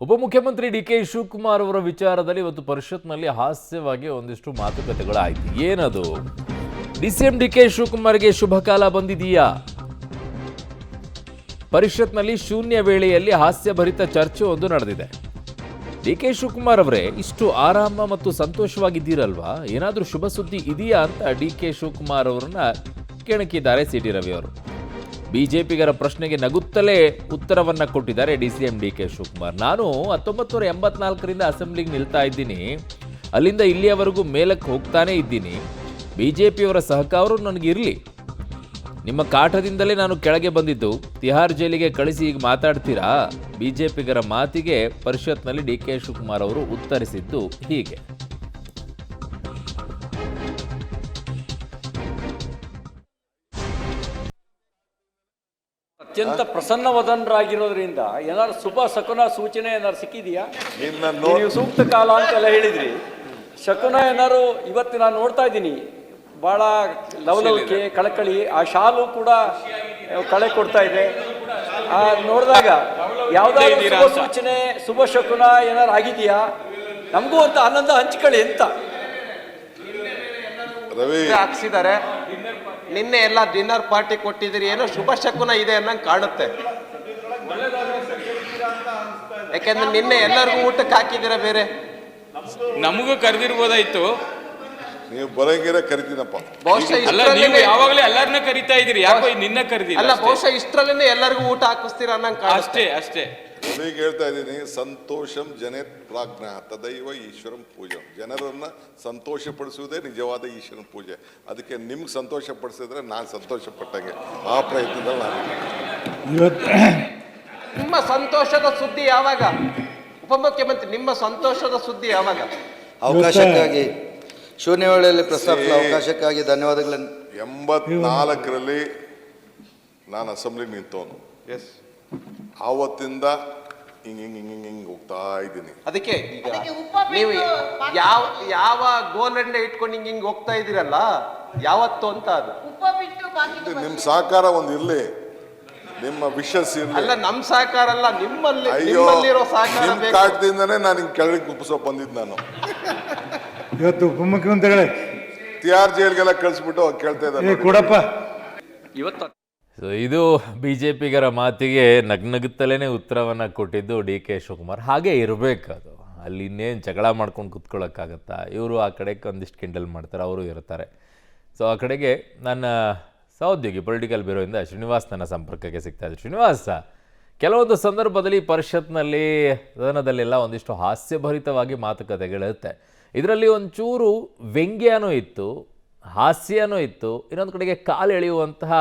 ಉಪಮುಖ್ಯಮಂತ್ರಿ ಡಿಕೆ ಶಿವಕುಮಾರ್ ಅವರ ವಿಚಾರದಲ್ಲಿ ಇವತ್ತು ಪರಿಷತ್ನಲ್ಲಿ ಹಾಸ್ಯವಾಗಿ ಒಂದಿಷ್ಟು ಮಾತುಕತೆಗಳು ಆಯ್ತು. ಏನದು? ಡಿಸಿಎಂ ಡಿಕೆ ಶಿವಕುಮಾರ್ಗೆ ಶುಭ ಕಾಲ ಬಂದಿದೆಯಾ? ಪರಿಷತ್ನಲ್ಲಿ ಶೂನ್ಯ ವೇಳೆಯಲ್ಲಿ ಹಾಸ್ಯಭರಿತ ಚರ್ಚೆ ಒಂದು ನಡೆದಿದೆ. ಡಿಕೆ ಶಿವಕುಮಾರ್ ಅವರೇ, ಇಷ್ಟು ಆರಾಮ ಮತ್ತು ಸಂತೋಷವಾಗಿದ್ದೀರಲ್ವಾ? ಏನಾದರೂ ಶುಭ ಸುದ್ದಿ ಇದೆಯಾ ಅಂತ ಡಿಕೆ ಶಿವಕುಮಾರ್ ಅವರನ್ನ ಕೆಣಕಿದ್ದಾರೆ ಸಿಟಿ ರವಿ ಅವರು. ಬಿಜೆಪಿಗರ ಪ್ರಶ್ನೆಗೆ ನಗುತ್ತಲೇ ಉತ್ತರವನ್ನ ಕೊಟ್ಟಿದ್ದಾರೆ ಡಿಸಿಎಂ ಡಿಕೆ ಶಿವಕುಮಾರ್. ನಾನು 1984ರಿಂದ ಅಸೆಂಬ್ಲಿಗೆ ನಿಲ್ತಾ ಇದ್ದೀನಿ, ಅಲ್ಲಿಂದ ಇಲ್ಲಿಯವರೆಗೂ ಮೇಲಕ್ಕೆ ಹೋಗ್ತಾನೆ ಇದ್ದೀನಿ. ಬಿಜೆಪಿಯವರ ಸಹಕಾರ ನನಗಿರಲಿ, ನಿಮ್ಮ ಕಾಟದಿಂದಲೇ ನಾನು ಕೆಳಗೆ ಬಂದಿದ್ದು. ತಿಹಾರ್ ಜೈಲಿಗೆ ಕಳಿಸಿ ಈಗ ಮಾತಾಡ್ತೀರಾ? ಬಿಜೆಪಿಗರ ಮಾತಿಗೆ ಪರಿಷತ್ನಲ್ಲಿ ಡಿಕೆ ಶಿವಕುಮಾರ್ ಅವರು ಉತ್ತರಿಸಿದ್ದು ಹೀಗೆ. ಅತ್ಯಂತ ಪ್ರಸನ್ನವದನರಾಗಿರೋದ್ರಿಂದ ಏನಾದ್ರು ಶುಭ ಶಕುನ ಸೂಚನೆ ಏನಾದ್ರು ಸಿಕ್ಕಿದೆಯಾ? ನೀವು ಸೂಕ್ತ ಕಾಲ ಅಂತೆಲ್ಲ ಹೇಳಿದ್ರಿ. ಶಕುನ ಏನಾದ್ರು ಇವತ್ತು ನಾನು ನೋಡ್ತಾ ಇದ್ದೀನಿ, ಭಾಳ ಲವಲವಿಕೆ, ಕಳಕಳಿ. ಆ ಶಾಲು ಕೂಡ ಕಳೆ ಕೊಡ್ತಾ ಇದೆ. ನೋಡಿದಾಗ ಯಾವುದಾದ್ರು ಶುಭ ಸೂಚನೆ, ಶುಭ ಶಕುನ ಏನಾದ್ರು ಆಗಿದೆಯಾ? ನಮಗೂ ಅಂತ ಆನಂದ ಹಂಚ್ಕೊಳ್ಳಿ ಅಂತ ರವಿ ಹಾಕ್ಸಿದ್ದಾರೆ. ನಿನ್ನೆ ಎಲ್ಲ ಡಿನ್ನರ್ ಪಾರ್ಟಿ ಕೊಟ್ಟಿದ್ದೀರಿ, ಏನೋ ಶುಭ ಶಕುನ ಇದೆ ಅನ್ನಂಗೆ ಕಾಣುತ್ತೆ. ಯಾಕೆಂದ್ರೆ ನಿನ್ನೆ ಎಲ್ಲರಿಗೂ ಊಟಕ್ಕೆ ಹಾಕಿದ್ದೀರಾ, ಬೇರೆ ನಮಗೂ ಕರೆದಿರ್ಬೋದಾಯ್ತು. ನೀವು ಬರಂಗಿರ ಕರಿತೀನಪ್ಪ. ಬಹುಶಃ ನೀವು ಯಾವಾಗಲೇ ಎಲ್ಲರನ್ನ ಕರಿತಾ ಇದೀರಿ, ಯಾಕೋ ನಿನ್ನ ಕರೆದಿಲ್ಲ. ಅಲ್ಲ, ಬಹುಶಃ ಇಷ್ಟರಲ್ಲೇ ಎಲ್ಲರಿಗೂ ಊಟ ಹಾಕಿಸ್ತೀರಾ ಅನ್ನಂಗೆ ಕಾಣುತ್ತೆ. ಅಷ್ಟೇ. ರವಿಗೆ ಹೇಳ್ತಾ ಇದ್ದೀನಿ, ಸಂತೋಷಂ ಜನೇತ್ ಪ್ರಾಜ್ಞ ತದೈವ ಈಶ್ವರಂ ಪೂಜೆ. ಜನರನ್ನ ಸಂತೋಷ ಪಡಿಸುವುದೇ ನಿಜವಾದ ಈಶ್ವರನ ಪೂಜೆ. ಅದಕ್ಕೆ ನಿಮ್ಗೆ ಸಂತೋಷ ಪಡಿಸಿದ್ರೆ ನಾನು ಸಂತೋಷ ಪಟ್ಟಂಗೆ. ಆ ಪ್ರಯತ್ನದಲ್ಲಿ ನಾನು ನಿಮ್ಮ ಸಂತೋಷದ ಸುದ್ದಿ ಯಾವಾಗ? ಉಪಮುಖ್ಯಮಂತ್ರಿ, ನಿಮ್ಮ ಸಂತೋಷದ ಸುದ್ದಿ ಯಾವಾಗ? ಅವಕಾಶಕ್ಕಾಗಿ ಶೂನ್ಯ ವೇಳೆಯಲ್ಲಿ ಪ್ರಸ್ತಾಪಿಸಿದ ಅವಕಾಶಕ್ಕಾಗಿ ಧನ್ಯವಾದಗಳನ್ನು. 84ರಲ್ಲಿ ನಾನು ಅಸೆಂಬ್ಲಿಗೆ ನಿಂತವನು. ಎಸ್, ಆವತ್ತಿಂದ ಹಿಂಗ್ ಹೋಗ್ತಾ ಇದ್ದೀನಿ. ಅದಕ್ಕೆ ಈಗ ನೀವು ಯಾವ ಗೋಲಂಡೆ ಇಟ್ಕೊಂಡು ಹಿಂಗ್ ಹೋಗ್ತಾ ಇದ್ದೀರಲ್ಲ, ಯಾವತ್ತು ಅಂತ ಅದು ನಿಮ್ ಸಹಕಾರ ಒಂದು ಇರ್ಲಿ, ನಿಮ್ಮ ವಿಶ್ವಾಸ ಇರ್ಲಿ. ಅಲ್ಲ, ನಮ್ ಸಹಕಾರ ಅಲ್ಲ, ಅಯ್ಯೋ, ನಿಮ್ಮಲ್ಲಿರೋ ಸಹಕಾರ ನಿಮ್ ಬೇಕು. ಕಾಟದಿಂದನೇ ನಾನು ಹಿಂಗ್ ಕೆಳಗೆ ಕುಪ್ಸೋ ಬಂದಿದ್ದು. ನಾನು ಇವತ್ತು ಉಪಮುಖ್ಯಮಂತ್ರಿಗಳೇ ತಿಹಾರ್ ಜೈಲ್ಗೆಲ್ಲ ಕಳಿಸ್ಬಿಟ್ಟು ಕೇಳ್ತಾ ಇದ್ದಾರೆ ಕೊಡಪ್ಪ. ಇವತ್ತು ಸೊ ಇದು ಬಿಜೆಪಿಗರ ಮಾತಿಗೆ ನಗ್ನಗುತ್ತಲೇ ಉತ್ತರವನ್ನು ಕೊಟ್ಟಿದ್ದು ಡಿ ಕೆ ಶಿವಕುಮಾರ್. ಹಾಗೆ ಇರಬೇಕು. ಅದು ಅಲ್ಲಿ ಇನ್ನೇನು ಜಗಳ ಮಾಡ್ಕೊಂಡು ಕುತ್ಕೊಳ್ಳೋಕ್ಕಾಗತ್ತಾ? ಇವರು ಆ ಕಡೆಗೆ ಒಂದಿಷ್ಟು ಕಿಂಡಲ್ ಮಾಡ್ತಾರೆ, ಅವರು ಇರ್ತಾರೆ. ಸೊ ಆ ಕಡೆಗೆ ನನ್ನ ಸಹೋದ್ಯೋಗಿ ಪೊಲಿಟಿಕಲ್ ಬ್ಯೂರೋಯಿಂದ ಶ್ರೀನಿವಾಸ್ ನನ್ನ ಸಂಪರ್ಕಕ್ಕೆ ಸಿಗ್ತಾ ಇದ್ದಾರೆ. ಶ್ರೀನಿವಾಸ, ಕೆಲವೊಂದು ಸಂದರ್ಭದಲ್ಲಿ ಪರಿಷತ್ನಲ್ಲಿ ಸದನದಲ್ಲೆಲ್ಲ ಒಂದಿಷ್ಟು ಹಾಸ್ಯಭರಿತವಾಗಿ ಮಾತುಕತೆಗಳಿರುತ್ತೆ. ಇದರಲ್ಲಿ ಒಂಚೂರು ವ್ಯಂಗ್ಯನೂ ಇತ್ತು, ಹಾಸ್ಯನೂ ಇತ್ತು, ಇನ್ನೊಂದು ಕಡೆಗೆ ಕಾಲು ಎಳೆಯುವಂತಹ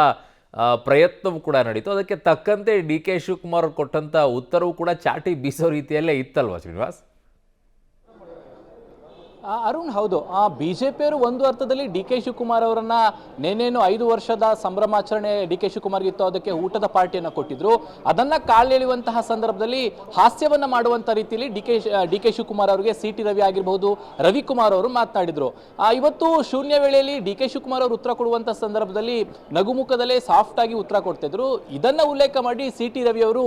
ಪ್ರಯತ್ನವೂ ಕೂಡ ನಡೀತು. ಅದಕ್ಕೆ ತಕ್ಕಂತೆ ಡಿ ಕೆ ಶಿವಕುಮಾರ್ ಕೊಟ್ಟಂಥ ಉತ್ತರವೂ ಕೂಡ ಚಾಟಿ ಬೀಸೋ ರೀತಿಯಲ್ಲೇ ಇತ್ತಲ್ವಾ ಶ್ರೀನಿವಾಸ್? ಅರುಣ್, ಹೌದು. ಬಿಜೆಪಿಯವರು ಒಂದು ಅರ್ಥದಲ್ಲಿ ಡಿ ಕೆ ಶಿವಕುಮಾರ್ ಅವರನ್ನ ನೇನೇನು 5 ವರ್ಷದ ಸಂಭ್ರಮಾಚರಣೆ ಡಿ ಕೆ ಶಿವಕುಮಾರ್ಗೆ ಇತ್ತು, ಅದಕ್ಕೆ ಊಟದ ಪಾರ್ಟಿಯನ್ನು ಕೊಟ್ಟಿದ್ರು. ಅದನ್ನ ಕಾಲೆಳೆಯುವಂತಹ ಸಂದರ್ಭದಲ್ಲಿ ಹಾಸ್ಯವನ್ನ ಮಾಡುವಂತ ರೀತಿಯಲ್ಲಿ ಡಿ ಕೆ ಶಿವಕುಮಾರ್ ಅವರಿಗೆ ಸಿ ಟಿ ರವಿ ಆಗಿರಬಹುದು, ರವಿಕುಮಾರ್ ಅವರು ಮಾತನಾಡಿದ್ರು. ಇವತ್ತು ಶೂನ್ಯ ವೇಳೆಯಲ್ಲಿ ಡಿ ಕೆ ಶಿವಕುಮಾರ್ ಅವರು ಉತ್ತರ ಕೊಡುವಂತ ಸಂದರ್ಭದಲ್ಲಿ ನಗುಮುಖದಲ್ಲೇ ಸಾಫ್ಟ್ ಆಗಿ ಉತ್ತರ ಕೊಡ್ತಿದ್ರು. ಇದನ್ನ ಉಲ್ಲೇಖ ಮಾಡಿ ಸಿ ಟಿ ರವಿ ಅವರು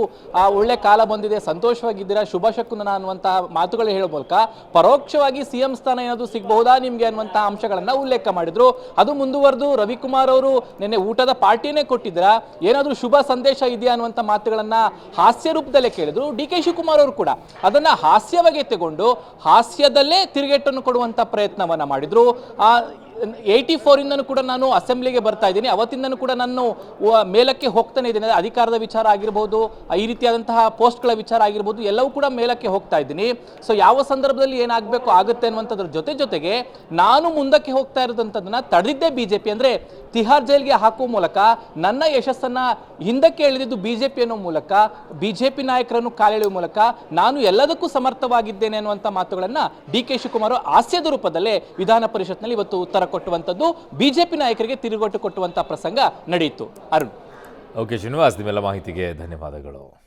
ಒಳ್ಳೆ ಕಾಲ ಬಂದಿದೆ, ಸಂತೋಷವಾಗಿದ್ದೀರಾ, ಶುಭ ಶಕುನ ಅನ್ನುವಂತಹ ಮಾತುಗಳು ಹೇಳೋ ಮೂಲಕ ಪರೋಕ್ಷವಾಗಿ ಸಿಎಂ ಏನಾದ್ರು ಸಿಗಬಹುದಾ ನಿಮ್ಗೆ ಅನ್ನುವಂತಹ ಅಂಶಗಳನ್ನ ಉಲ್ಲೇಖ ಮಾಡಿದ್ರು. ಅದು ಮುಂದುವರೆದು ರವಿಕುಮಾರ್ ಅವರು ನಿನ್ನೆ ಊಟದ ಪಾರ್ಟಿನೇ ಕೊಟ್ಟಿದ್ರಾ, ಏನಾದ್ರೂ ಶುಭ ಸಂದೇಶ ಇದೆಯಾ ಅನ್ನುವಂಥ ಮಾತುಗಳನ್ನ ಹಾಸ್ಯ ರೂಪದಲ್ಲೇ ಕೇಳಿದ್ರು. ಡಿ ಕೆ ಶಿವಕುಮಾರ್ ಅವರು ಕೂಡ ಅದನ್ನ ಹಾಸ್ಯವಾಗಿ ತೆಗೊಂಡು ಹಾಸ್ಯದಲ್ಲೇ ತಿರುಗೇಟನ್ನು ಕೊಡುವಂತ ಪ್ರಯತ್ನವನ್ನ ಮಾಡಿದ್ರು. 84ಇಂದನೂ ಕೂಡ ನಾನು ಅಸೆಂಬ್ಲಿಗೆ ಬರ್ತಾ ಇದ್ದೀನಿ, ಅವತ್ತಿಂದನೂ ಕೂಡ ನಾನು ಮೇಲಕ್ಕೆ ಹೋಗ್ತಾನೆ ಇದ್ದೀನಿ. ಅಧಿಕಾರದ ವಿಚಾರ ಆಗಿರ್ಬೋದು, ಈ ರೀತಿಯಾದಂತಹ ಪೋಸ್ಟ್ಗಳ ವಿಚಾರ ಆಗಿರ್ಬೋದು, ಎಲ್ಲವೂ ಕೂಡ ಮೇಲಕ್ಕೆ ಹೋಗ್ತಾ ಇದ್ದೀನಿ. ಸೊ ಯಾವ ಸಂದರ್ಭದಲ್ಲಿ ಏನಾಗಬೇಕು ಆಗುತ್ತೆ ಅನ್ನುವಂಥದ್ರ ಜೊತೆಗೆ ನಾನು ಮುಂದಕ್ಕೆ ಹೋಗ್ತಾ ಇರೋದಂಥದ್ದನ್ನ ತಡೆದಿದ್ದೇ ಬಿಜೆಪಿ. ಅಂದ್ರೆ ತಿಹಾರ್ ಜೈಲ್ಗೆ ಹಾಕುವ ಮೂಲಕ ನನ್ನ ಯಶಸ್ಸನ್ನ ಹಿಂದಕ್ಕೆ ಎಳೆದಿದ್ದು ಬಿಜೆಪಿ ಅನ್ನೋ ಮೂಲಕ, ಬಿಜೆಪಿ ನಾಯಕರನ್ನು ಕಾಲೆಳೆಯುವ ಮೂಲಕ ನಾನು ಎಲ್ಲದಕ್ಕೂ ಸಮರ್ಥವಾಗಿದ್ದೇನೆ ಅನ್ನುವಂಥ ಮಾತುಗಳನ್ನ ಡಿ ಕೆ ಶಿವಕುಮಾರ್ ಹಾಸ್ಯದ ರೂಪದಲ್ಲೇ ವಿಧಾನ ಪರಿಷತ್ನಲ್ಲಿ ಇವತ್ತು ಉತ್ತರ ಕೊಟ್ಟುವಂಥದ್ದು, ಬಿಜೆಪಿ ನಾಯಕರಿಗೆ ತಿರುಗಟ್ಟು ಕೊಟ್ಟುವಂಥ ಪ್ರಸಂಗ ನಡೆಯಿತು. ಅರುಣ್. ಓಕೆ ಶ್ರೀನಿವಾಸ್, ನಿಮ್ಮೆಲ್ಲ ಮಾಹಿತಿಗೆ ಧನ್ಯವಾದಗಳು.